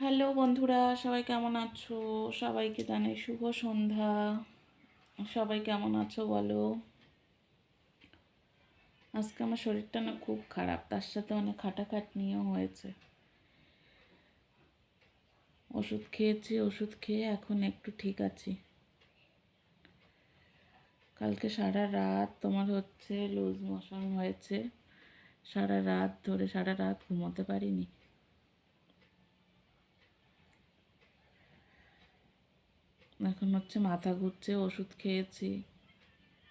Hello বন্ধুরা, সবাই কেমন আছো? সবাইকে জানাই শুভ সন্ধ্যা। সবাই কেমন আছো বলো? আজকে আমার শরীরটা না খুব খারাপ, তার সাথে অনেক খাটাখাটনিও হয়েছে। ওষুধ খেয়েছি, ওষুধ খেয়ে এখন একটু ঠিক আছি। কালকে সারা রাত তোমার লুজ মোশন হয়েছে। সারা রাত ঘুমোতে পারিনি। এখন মাথা ঘুরছে, ওষুধ খেয়েছি,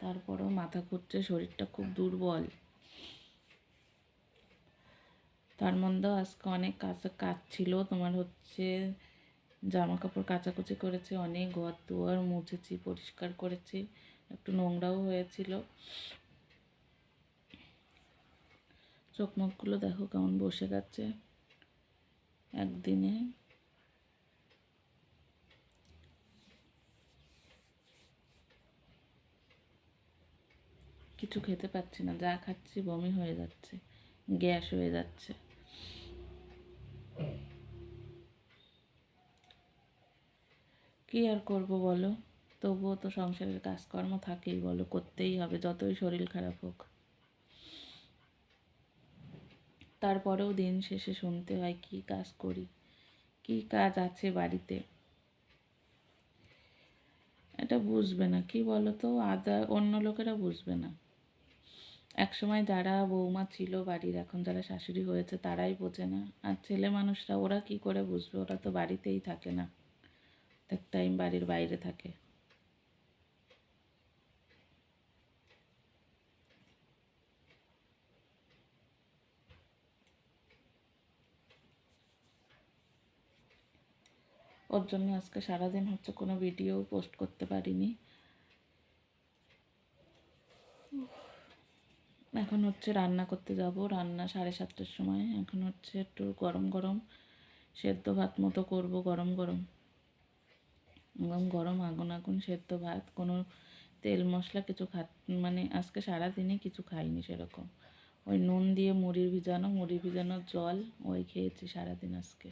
তারপরেও মাথা ঘুরছে, শরীরটা খুব দুর্বল। তার মধ্যেও আজকে অনেক কাজ ছিল, জামা কাপড় কাচাকুচি করেছি, অনেক ঘর দুয়ার মুছেছি, পরিষ্কার করেছি, একটু নোংরাও হয়েছিল। চোখ মুখগুলো দেখো কেমন বসে গেছে একদিনে। কিছু খেতে পাচ্ছি না, যা খাচ্ছি বমি হয়ে যাচ্ছে, গ্যাস হয়ে যাচ্ছে। কি আর করব বলো, তবুও তো সংসারের কাজকর্ম থাকেই, বলো করতেই হবে যতই শরীর খারাপ হোক। তারপরেও দিন শেষে শুনতে হয় কি কাজ করি, কি কাজ আছে বাড়িতে। এটা বুঝবে না, কি বলো তো, অন্য লোকেরা বুঝবে না। একসময় যারা বৌমা ছিল বাড়ির, এখন যারা শাশুড়ি হয়েছে তারাই বোঝে না। আর ছেলে মানুষরা ওরা কি করে বুঝবে, ওরা তো বাড়িতেই থাকে না, এক টাইম বাড়ির বাইরে থাকে। ওর জন্য আজকে সারাদিন কোনো ভিডিও পোস্ট করতে পারিনি। এখন রান্না করতে যাব, রান্না 7:30টার সময়। এখন একটু গরম গরম সেদ্ধ ভাত মতো করব, গরম গরম গরম গরম আগুন আগুন সেদ্ধ ভাত। কোনো তেল মশলা কিছু আজকে সারাদিনে কিছু খাইনি সেরকম। ওই নুন দিয়ে মুড়ি ভিজানো জল ওই খেয়েছি সারাদিন আজকে।